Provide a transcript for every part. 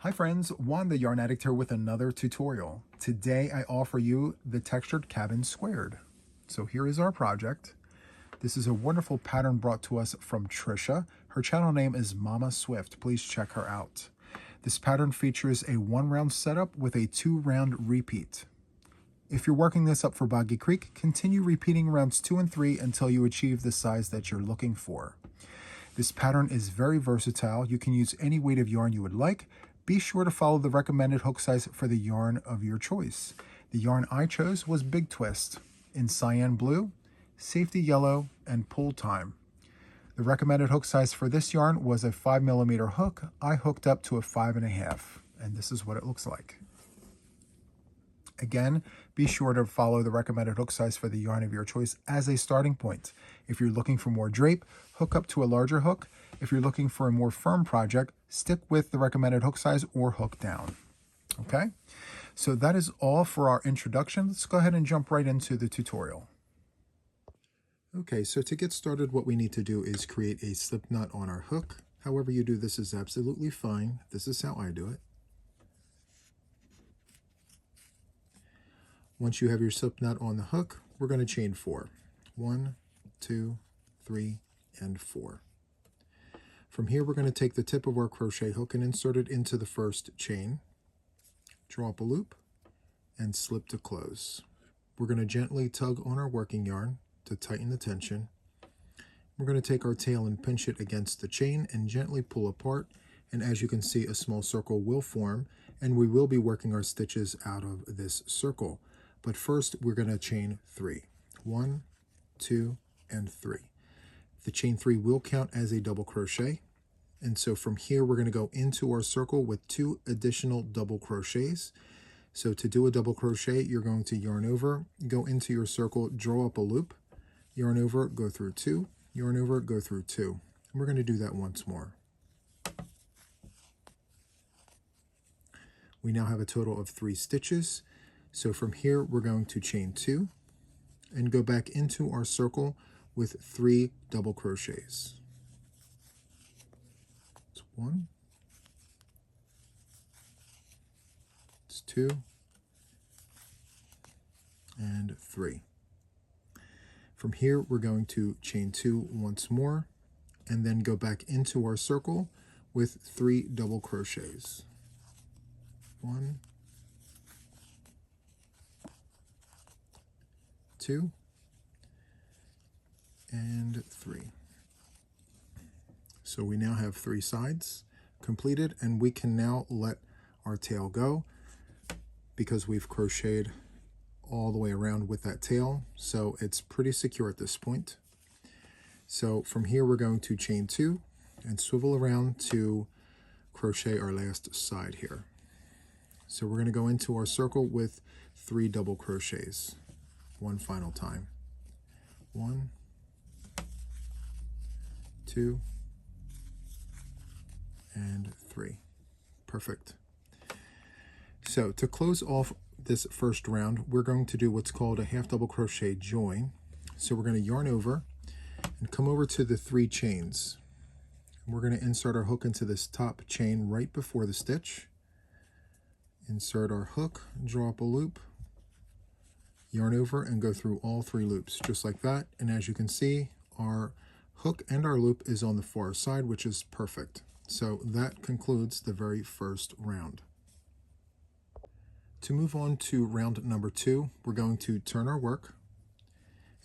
Hi friends, Juan the Yarn Addict here with another tutorial. Today I offer you the textured cabin squared. So here is our project. This is a wonderful pattern brought to us from Tricia. Her channel name is Momma Swift. Please check her out. This pattern features a 1-round setup with a 2-round repeat. If you're working this up for Boggy Creek, continue repeating rounds 2 and 3 until you achieve the size that you're looking for. This pattern is very versatile. You can use any weight of yarn you would like. Be sure to follow the recommended hook size for the yarn of your choice. The yarn I chose was Big Twist in cyan blue, safety yellow, and pull time. The recommended hook size for this yarn was a 5mm hook. I hooked up to a 5.5, and this is what it looks like. Again, be sure to follow the recommended hook size for the yarn of your choice as a starting point. If you're looking for more drape, hook up to a larger hook. If you're looking for a more firm project, stick with the recommended hook size or hook down. Okay, so that is all for our introduction. Let's go ahead and jump right into the tutorial. Okay, so to get started, what we need to do is create a slip knot on our hook. However you do this is absolutely fine. This is how I do it. Once you have your slip knot on the hook, we're going to chain 4. 1, 2, 3, and 4. From here, we're going to take the tip of our crochet hook and insert it into the first chain, draw up a loop, and slip to close. We're going to gently tug on our working yarn to tighten the tension. We're going to take our tail and pinch it against the chain and gently pull apart. And as you can see, a small circle will form, and we will be working our stitches out of this circle. But first, we're going to chain 3. 1, 2, and 3. The chain 3 will count as a double crochet. And so from here, we're going to go into our circle with 2 additional double crochets. So to do a double crochet, you're going to yarn over, go into your circle, draw up a loop, yarn over, go through 2, yarn over, go through 2. And we're going to do that once more. We now have a total of 3 stitches. So from here, we're going to chain 2 and go back into our circle with 3 double crochets. It's 1, it's 2, and 3. From here, we're going to chain 2 once more and then go back into our circle with 3 double crochets. 1, 2, and 3. So we now have 3 sides completed, and we can now let our tail go because we've crocheted all the way around with that tail, so it's pretty secure at this point. So from here, we're going to chain 2 and swivel around to crochet our last side here. So we're going to go into our circle with 3 double crochets. One final time. 1, 2, and 3. Perfect. So to close off this first round, we're going to do what's called a half double crochet join. So we're going to yarn over and come over to the 3 chains. We're going to insert our hook into this top chain right before the stitch. Insert our hook, draw up a loop, yarn over, and go through all 3 loops just like that. And as you can see, our hook and our loop is on the far side, which is perfect. So that concludes the very first round. To move on to round number 2, we're going to turn our work,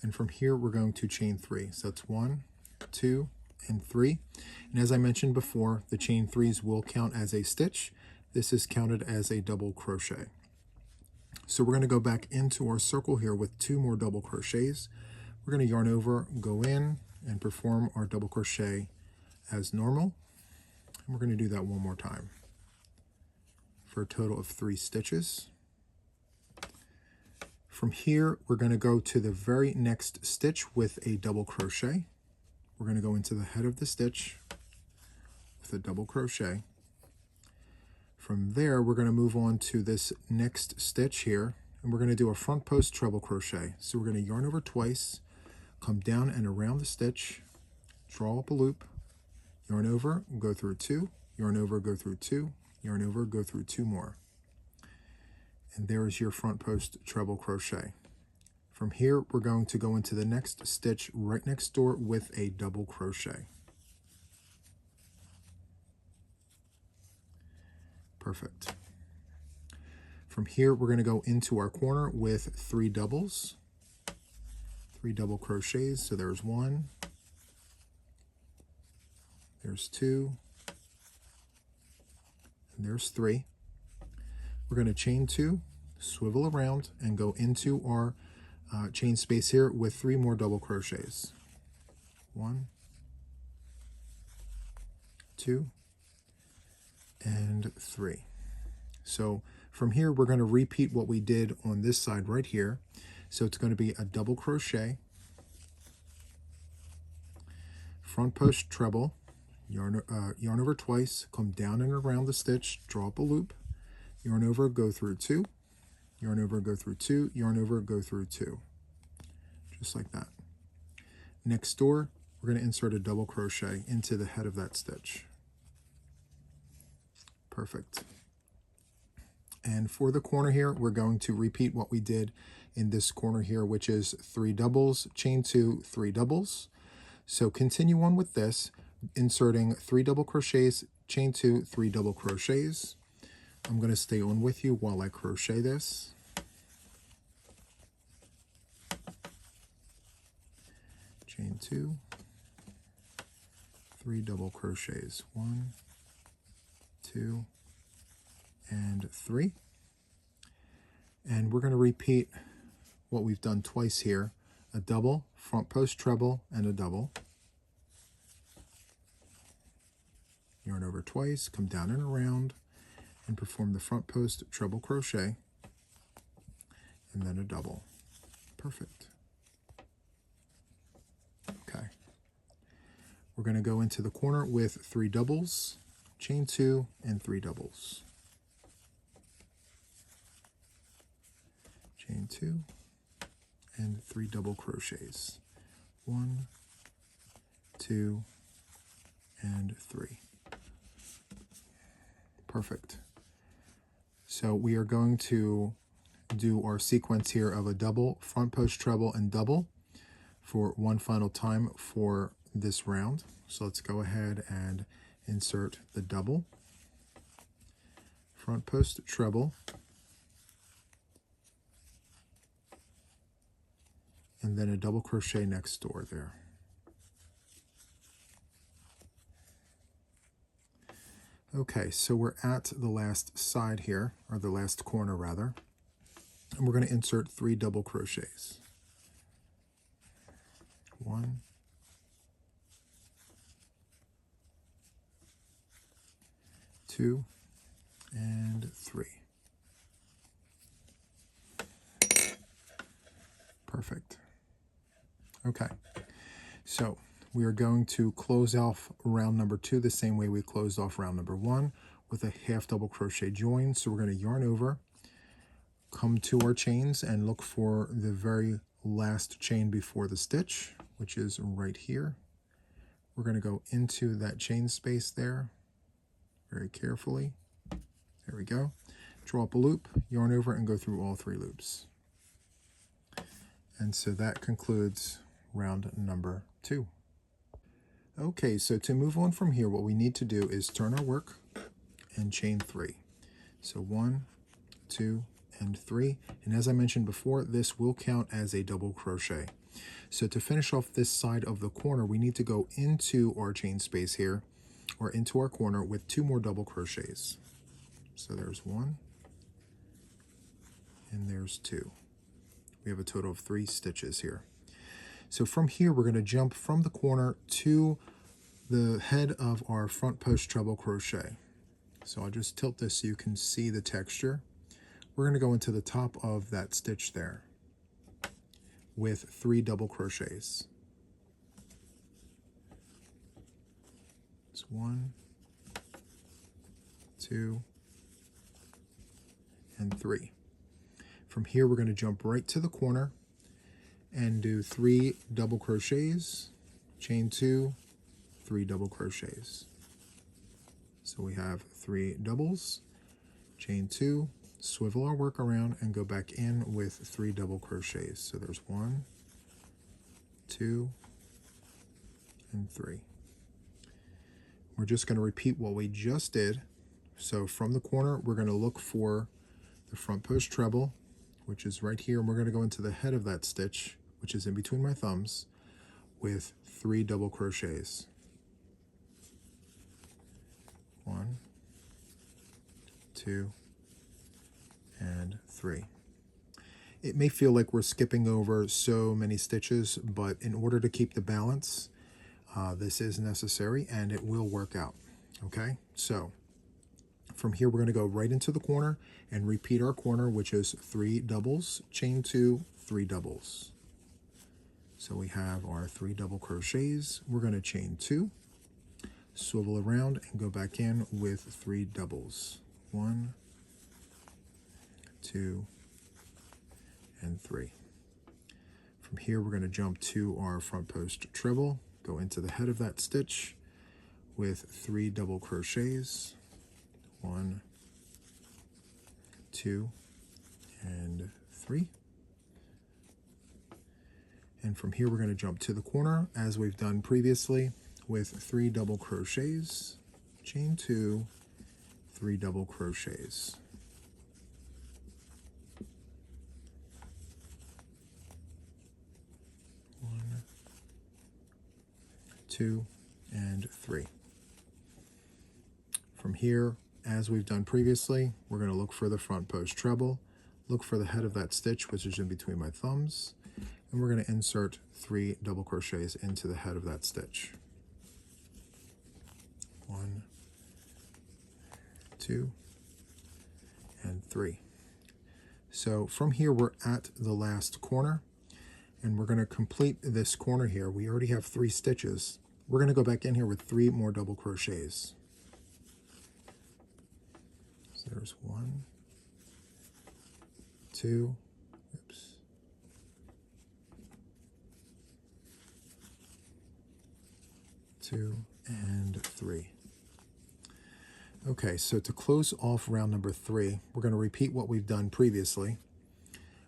and from here we're going to chain 3. So that's 1, 2, and 3. And as I mentioned before, the chain 3s will count as a stitch. This is counted as a double crochet. So we're going to go back into our circle here with 2 more double crochets. We're going to yarn over, go in, and perform our double crochet as normal. And we're going to do that one more time for a total of 3 stitches. From here, we're going to go to the very next stitch with a double crochet. We're going to go into the head of the stitch with a double crochet. From there, we're going to move on to this next stitch here, and we're going to do a front post treble crochet. So we're going to yarn over twice, come down and around the stitch, draw up a loop, yarn over, go through 2, yarn over, go through 2, yarn over, go through 2 more. And there is your front post treble crochet. From here, we're going to go into the next stitch right next door with a double crochet. Perfect. From here, we're going to go into our corner with 3 doubles, 3 double crochets. So there's 1, there's 2, and there's 3. We're going to chain 2, swivel around, and go into our chain space here with 3 more double crochets. 1, 2, and 3. So from here, we're going to repeat what we did on this side right here. So it's going to be a double crochet, front post treble, yarn over twice, come down and around the stitch, draw up a loop, yarn over, go through 2, yarn over, go through 2, yarn over, go through 2, just like that. Next door, we're going to insert a double crochet into the head of that stitch. Perfect. And for the corner here, we're going to repeat what we did in this corner here, which is 3 doubles, chain 2, 3 doubles. So continue on with this, inserting 3 double crochets, chain 2, 3 double crochets. I'm going to stay on with you while I crochet this. Chain 2, 3 double crochets, 1, 2, and 3. And we're going to repeat what we've done twice here, a double, front post treble, and a double. Yarn over twice, come down and around, and perform the front post treble crochet, and then a double. Perfect. Okay. We're going to go into the corner with 3 doubles, chain 2, and 3 doubles. Chain 2, and 3 double crochets. 1, 2, and 3. Perfect. So we are going to do our sequence here of a double, front post treble, and double for one final time for this round. So let's go ahead and insert the double, front post treble, and then a double crochet next door there. Okay, so we're at the last side here, or the last corner rather, and we're going to insert 3 double crochets. 1, 2, and 3. Perfect. Okay, so we are going to close off round number 2 the same way we closed off round number 1 with a half double crochet join. So we're going to yarn over, come to our chains, and look for the very last chain before the stitch, which is right here. We're going to go into that chain space there very carefully. There we go. Draw up a loop, yarn over, and go through all 3 loops. And so that concludes round number 2. Okay, so to move on from here, what we need to do is turn our work and chain 3. So 1, 2, and 3. And as I mentioned before, this will count as a double crochet. So to finish off this side of the corner, we need to go into our chain space here, or into our corner, with 2 more double crochets. So there's 1, and there's 2. We have a total of 3 stitches here. So from here, we're going to jump from the corner to the head of our front post treble crochet. So I'll just tilt this so you can see the texture. We're going to go into the top of that stitch there with 3 double crochets. It's 1, 2, and 3. From here, we're going to jump right to the corner and do 3 double crochets, chain 2, 3 double crochets. So we have 3 doubles, chain 2, swivel our work around, and go back in with 3 double crochets. So there's 1, 2, and 3. We're just going to repeat what we just did. So from the corner, we're going to look for the front post treble, which is right here, and we're going to go into the head of that stitch, which is in between my thumbs, with 3 double crochets. 1, 2, and 3. It may feel like we're skipping over so many stitches, but in order to keep the balance, this is necessary and it will work out. Okay, so from here we're going to go right into the corner and repeat our corner, which is 3 doubles, chain 2, 3 doubles. So we have our 3 double crochets. We're going to chain 2, swivel around, and go back in with 3 doubles. 1, 2, and 3. From here we're going to jump to our front post treble, go into the head of that stitch with 3 double crochets. 1, 2, and 3. And from here we're going to jump to the corner as we've done previously with 3 double crochets, chain 2, 3 double crochets. 1, 2, and 3. From here, as we've done previously, we're going to look for the front post treble, look for the head of that stitch, which is in between my thumbs, and we're going to insert 3 double crochets into the head of that stitch. 1, 2, and 3. So from here we're at the last corner, and we're going to complete this corner here. We already have 3 stitches. We're going to go back in here with 3 more double crochets. So there's 1, 2, oops, 2, and 3. Okay, so to close off round number 3, we're going to repeat what we've done previously.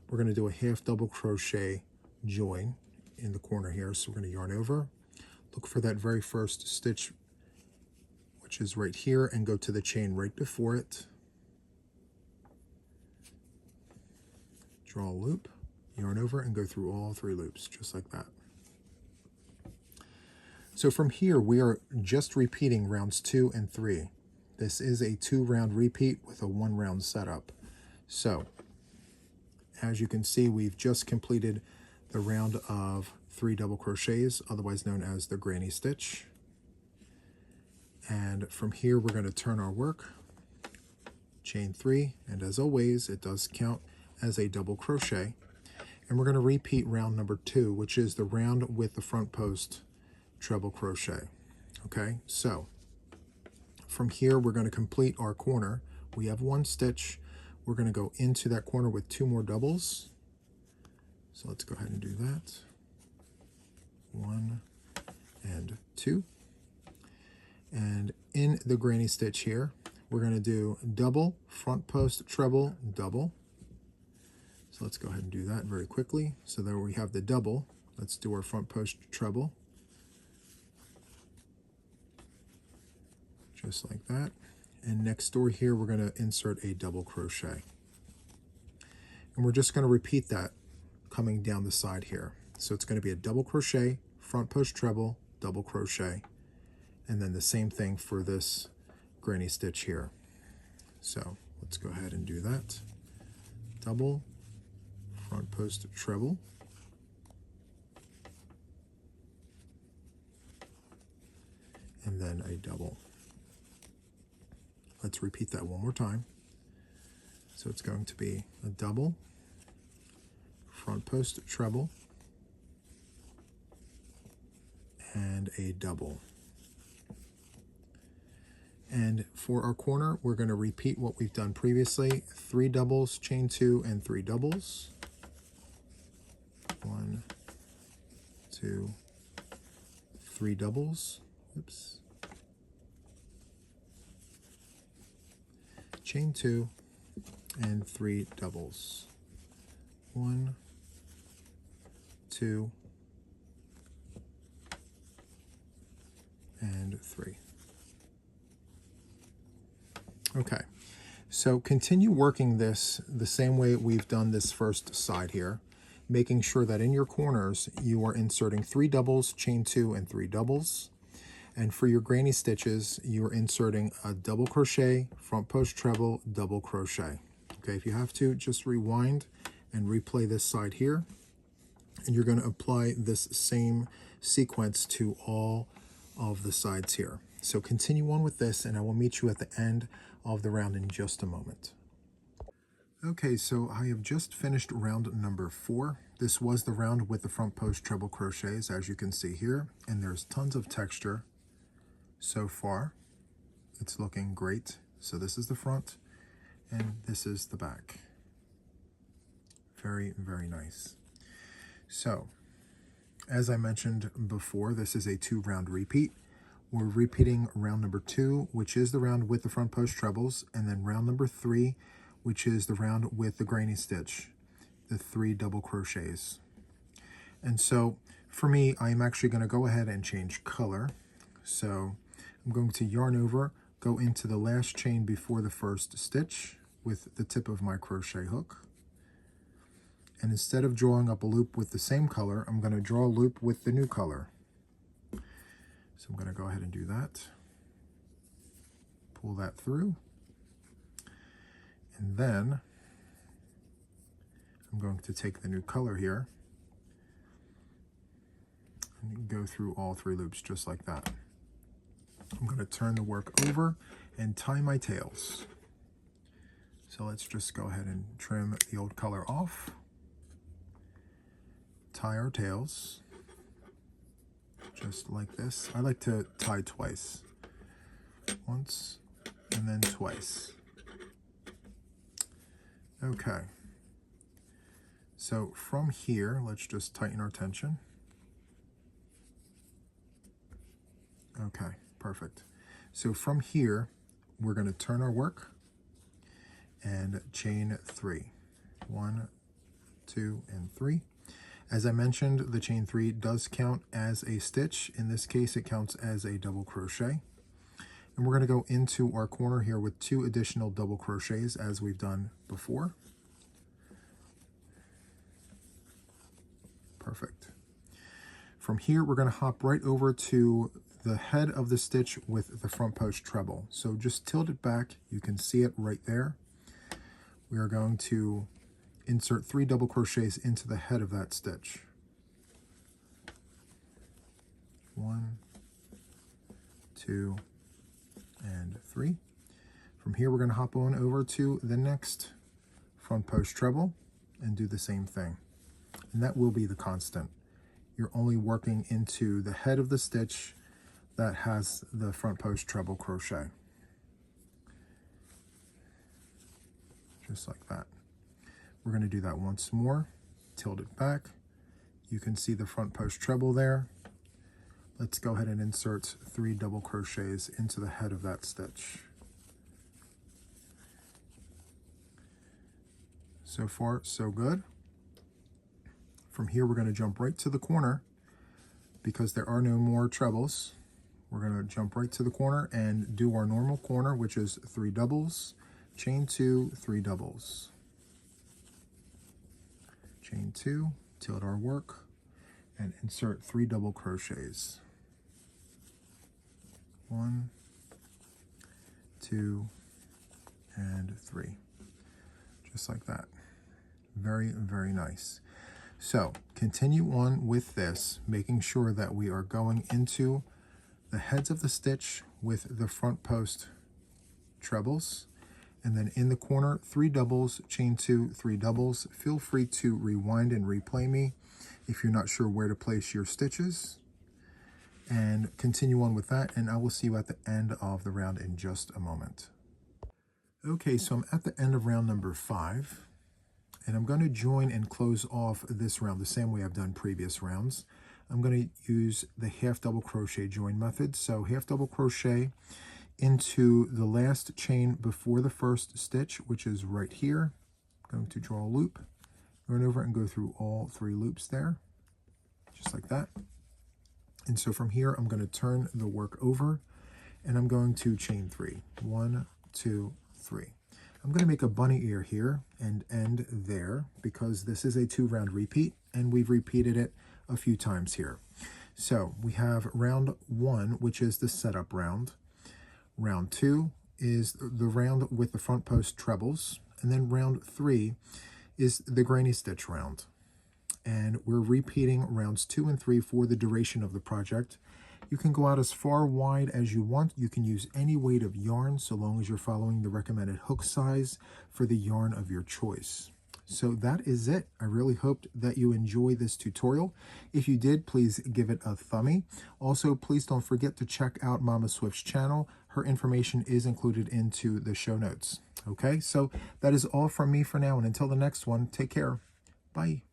We're going to do a half double crochet join in the corner here. So we're going to yarn over, look for that very first stitch, which is right here, and go to the chain right before it. Draw a loop, yarn over, and go through all 3 loops, just like that. So from here, we are just repeating rounds 2 and 3. This is a 2-round repeat with a 1-round setup. So, as you can see, we've just completed the round of 3 double crochets, otherwise known as the granny stitch. And from here, we're going to turn our work, chain 3, and as always, it does count as a double crochet. And we're going to repeat round number 2, which is the round with the front post treble crochet. Okay, so from here, we're going to complete our corner. We have 1 stitch. We're going to go into that corner with 2 more doubles. So let's go ahead and do that. 1 and 2. And in the granny stitch here, we're going to do double, front post, treble, double. So let's go ahead and do that very quickly. So there we have the double. Let's do our front post treble. Just like that. And next door here, we're going to insert a double crochet. And we're just going to repeat that coming down the side here. So it's going to be a double crochet, front post treble, double crochet, and then the same thing for this granny stitch here. So let's go ahead and do that. Double, front post treble, and then a double. Let's repeat that one more time. So it's going to be a double, front post treble, and a double. And for our corner, we're going to repeat what we've done previously. 3 doubles, chain 2, and 3 doubles. 1, 2, 3 doubles. Oops. chain 2, and 3 doubles. 1, 2, and 3. Okay, so continue working this the same way we've done this first side here, making sure that in your corners you are inserting 3 doubles, chain 2, and 3 doubles. And for your granny stitches, you are inserting a double crochet, front post treble, double crochet. Okay, if you have to, just rewind and replay this side here. And you're going to apply this same sequence to all of the sides here. So continue on with this, and I will meet you at the end of the round in just a moment. Okay, so I have just finished round number 4. This was the round with the front post treble crochets, as you can see here, and there's tons of texture so far. It's looking great. So this is the front, and this is the back. Very, very nice. So, as I mentioned before, this is a 2-round repeat. We're repeating round number 2, which is the round with the front post trebles, and then round number 3, which is the round with the granny stitch, the 3 double crochets. And so, for me, I'm actually going to go ahead and change color. So, I'm going to yarn over, go into the last chain before the first stitch with the tip of my crochet hook. And instead of drawing up a loop with the same color, I'm going to draw a loop with the new color. So I'm going to go ahead and do that. Pull that through. And then I'm going to take the new color here and go through all 3 loops just like that. I'm going to turn the work over and tie my tails. So let's just go ahead and trim the old color off. Tie our tails just like this. I like to tie twice. Once and then twice. Okay. So from here, let's just tighten our tension. Okay, perfect. So from here, we're going to turn our work and chain 3. 1, 2, and 3. As I mentioned, the chain 3 does count as a stitch. In this case, it counts as a double crochet. And we're going to go into our corner here with 2 additional double crochets as we've done before. Perfect. From here, we're going to hop right over to the head of the stitch with the front post treble. So just tilt it back. You can see it right there. We are going to insert 3 double crochets into the head of that stitch. 1, 2, and 3. From here, we're going to hop on over to the next front post treble and do the same thing. And that will be the constant. You're only working into the head of the stitch that has the front post treble crochet. Just like that. We're going to do that once more. Tilt it back. You can see the front post treble there. Let's go ahead and insert 3 double crochets into the head of that stitch. So far, so good. From here, we're going to jump right to the corner because there are no more trebles. We're going to jump right to the corner and do our normal corner, which is 3 doubles, chain 2, 3 doubles. Chain 2, tilt our work, and insert 3 double crochets. 1, 2, and 3. Just like that. Very, very nice. So continue on with this, making sure that we are going into the heads of the stitch with the front post trebles. And then in the corner, 3 doubles, chain 2, 3 doubles. Feel free to rewind and replay me if you're not sure where to place your stitches. And continue on with that, and I will see you at the end of the round in just a moment. Okay, so I'm at the end of round number 5, and I'm going to join and close off this round the same way I've done previous rounds. I'm going to use the half double crochet join method. So half double crochet into the last chain before the first stitch, which is right here. I'm going to draw a loop, run over and go through all 3 loops there, just like that. And so from here, I'm going to turn the work over and I'm going to chain 3. 1, 2, 3. I'm going to make a bunny ear here and end there because this is a 2-round repeat and we've repeated it a few times here. So we have round 1, which is the setup round. Round 2 is the round with the front post trebles. And then round 3 is the granny stitch round. And we're repeating rounds 2 and 3 for the duration of the project. You can go out as far wide as you want. You can use any weight of yarn so long as you're following the recommended hook size for the yarn of your choice. So that is it. I really hoped that you enjoy this tutorial. If you did, please give it a thumbie. Also, please don't forget to check out Momma Swift's channel. Her information is included into the show notes. Okay, so that is all from me for now. And until the next one, take care. Bye.